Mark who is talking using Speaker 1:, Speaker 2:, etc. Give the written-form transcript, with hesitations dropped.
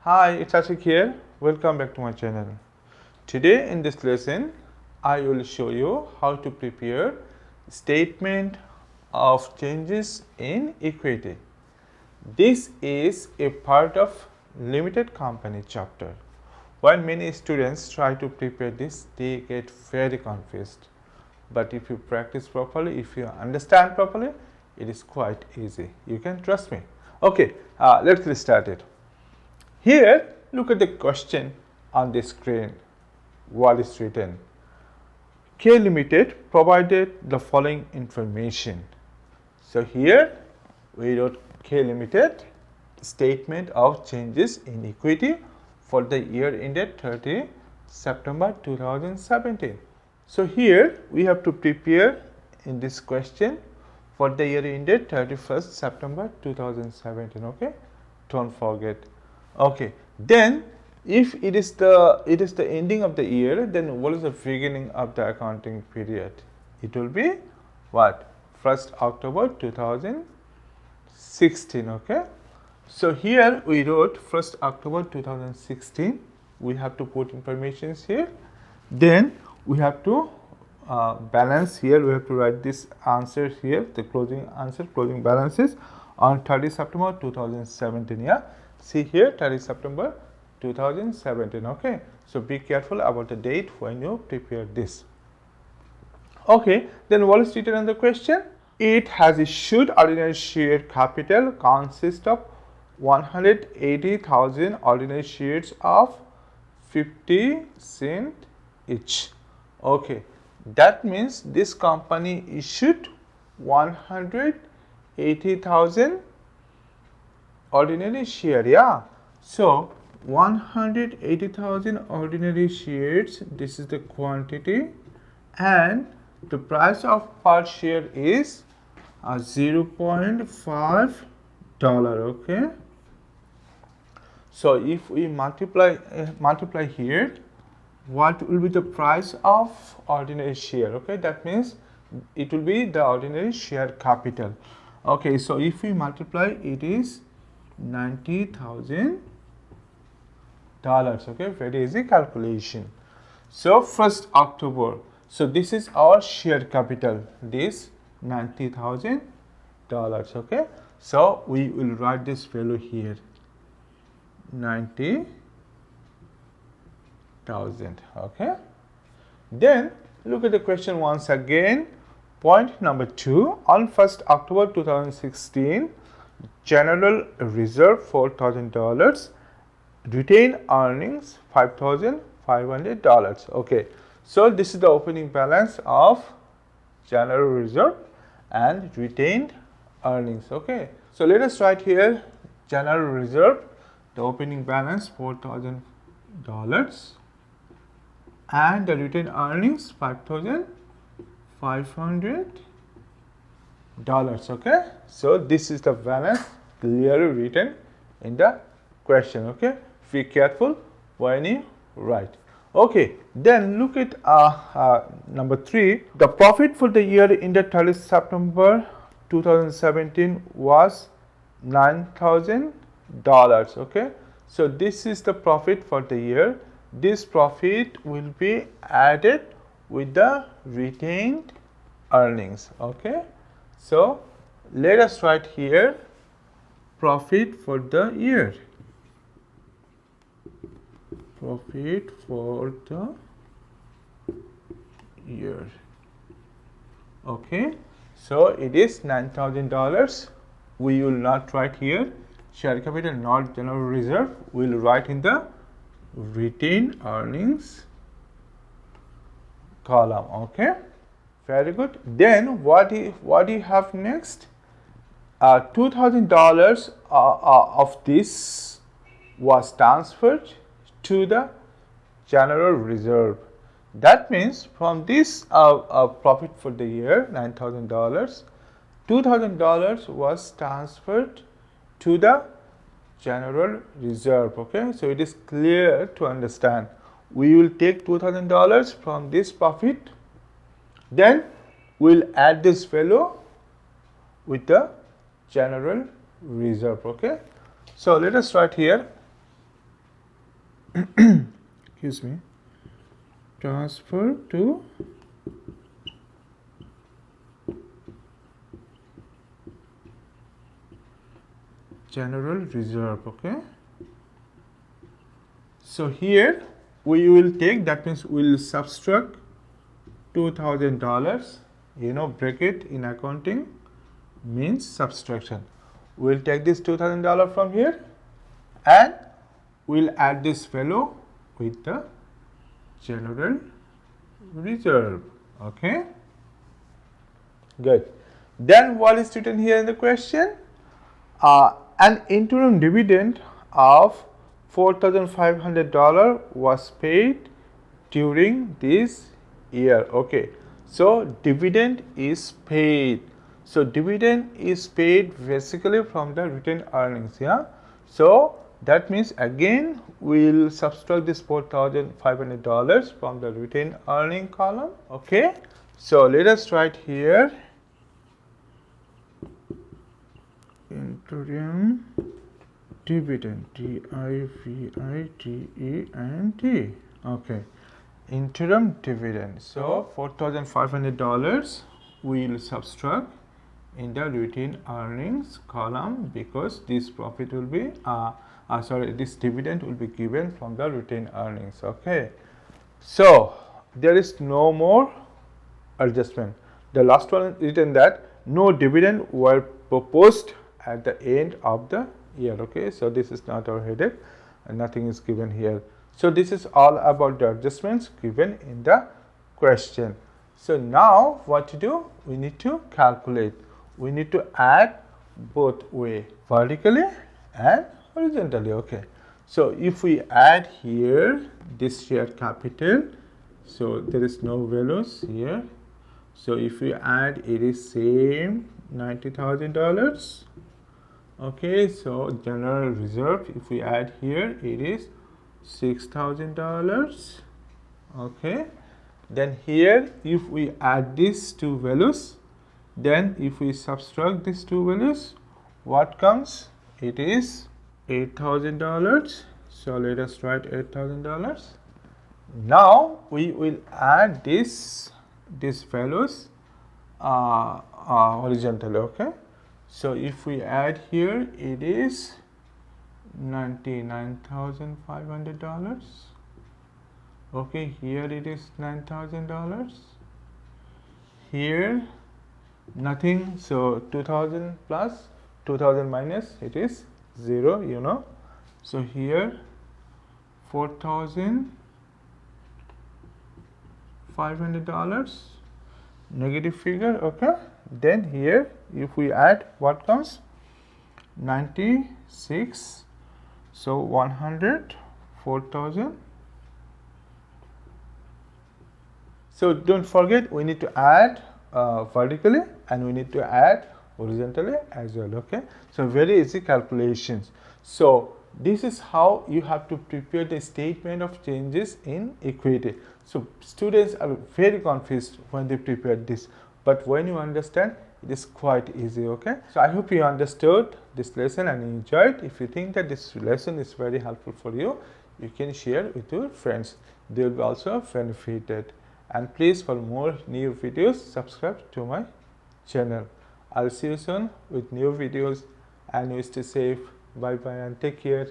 Speaker 1: Hi, it's Ashik here. Welcome back to my channel. Today in this lesson, I will show you how to prepare statement of changes in equity. This is a part of limited company chapter. While many students try to prepare this, they get very confused. But if you practice properly, if you understand properly, it is quite easy. You can trust me. Okay, let's get started. Here, look at the question on the screen. What is written? K Limited provided the following information. So here we wrote K Limited statement of changes in equity for the year ended 30 September 2017. So here we have to prepare in this question for the year ended 31st September 2017. Okay, don't forget. Okay, then if it is the ending of the year, then what is the beginning of the accounting period? It will be what? 1st October 2016. Okay, so here we wrote 1st October 2016. We have to put informations here. Then we have to balance here. We have to write this answer here, the closing answer, closing balances on 30 September 2017. Yeah. See here, 30 September 2017. Okay, so be careful about the date when you prepare this. Okay, then what is written on the question? It has issued ordinary share capital consists of 180,000 ordinary shares of 50 cents each. Okay, that means this company issued 180,000 ordinary share. Yeah, so 180,000 ordinary shares, this is the quantity, and the price of per share is $0.5. Okay, so if we multiply here, what will be the price of ordinary share? Okay, that means it will be the ordinary share capital. Okay, so if we multiply, it is $90,000. Okay, very easy calculation. So 1st October, so this is our share capital, this $90,000. Okay, so we will write this value here, 90,000. Okay, then look at the question once again. Point number 2, on 1st October 2016, general reserve $4,000, retained earnings $5,500. Okay, so this is the opening balance of general reserve and retained earnings. Okay, so let us write here general reserve, the opening balance $4,000, and the retained earnings $5,500. Okay, so this is the balance clearly written in the question. Okay, be careful when you write. Okay, then look at number 3. The profit for the year ended 30 September 2017 was $9,000. Okay, so this is the profit for the year. This profit will be added with the retained earnings. Okay, so let us write here profit for the year. Profit for the year. Okay, so it is $9,000. We will not write here share capital, not general reserve. We will write in the retained earnings column. Okay, very good. Then what do you have next? $2,000 of this was transferred to the general reserve. That means from this profit for the year, $9,000, $2,000 was transferred to the general reserve. Okay, so it is clear to understand. We will take $2,000 from this profit, then we will add this value with the general reserve. Okay, so let us write here excuse me, transfer to general reserve. Okay, so here we will take, that means we will subtract $2,000. You know, bracket in accounting means subtraction. We'll take this $2,000 from here and we'll add this fellow with the general reserve. Okay, good. Then what is written here in the question? An interim dividend of $4,500 was paid during this year. Okay, so dividend is paid. So dividend is paid basically from the retained earnings. Yeah, so that means again we'll subtract this $4,500 from the retained earning column. Okay, so let us write here interim dividend, D-I-V-I-D-E-N-D. Okay, interim dividend. So $4,500 we'll subtract in the retained earnings column, because this profit will be this dividend will be given from the retained earnings. Okay, so there is no more adjustment. The last one is written that no dividend were proposed at the end of the year. Okay, so this is not our headache and nothing is given here. So this is all about the adjustments given in the question. So now what to do? We need to calculate. We need to add both way, vertically and horizontally. Okay, so if we add here this share capital, so there is no values here. So if we add, it is same $90,000. Okay, so general reserve, if we add here, it is $6,000. Okay, then here if we add these two values, then if we subtract these two values, what comes? It is $8,000. So let us write $8,000. Now we will add these values horizontally. Okay, so if we add here, it is $99,500. Okay, here it is $9,000. Here nothing, so 2,000 plus 2,000 minus, it is 0, you know. So here $4,500 negative figure. Okay, then here if we add, what comes? 96, so 104,000. So don't forget, we need to add vertically and we need to add horizontally as well. Okay, so very easy calculations. So this is how you have to prepare the statement of changes in equity. So students are very confused when they prepare this, but when you understand, it is quite easy. Okay, so I hope you understood this lesson and enjoyed. If you think that this lesson is very helpful for you, you can share with your friends. They will be also benefited. And please, for more new videos, subscribe to my channel. I'll see you soon with new videos, and you stay safe. Bye bye and take care.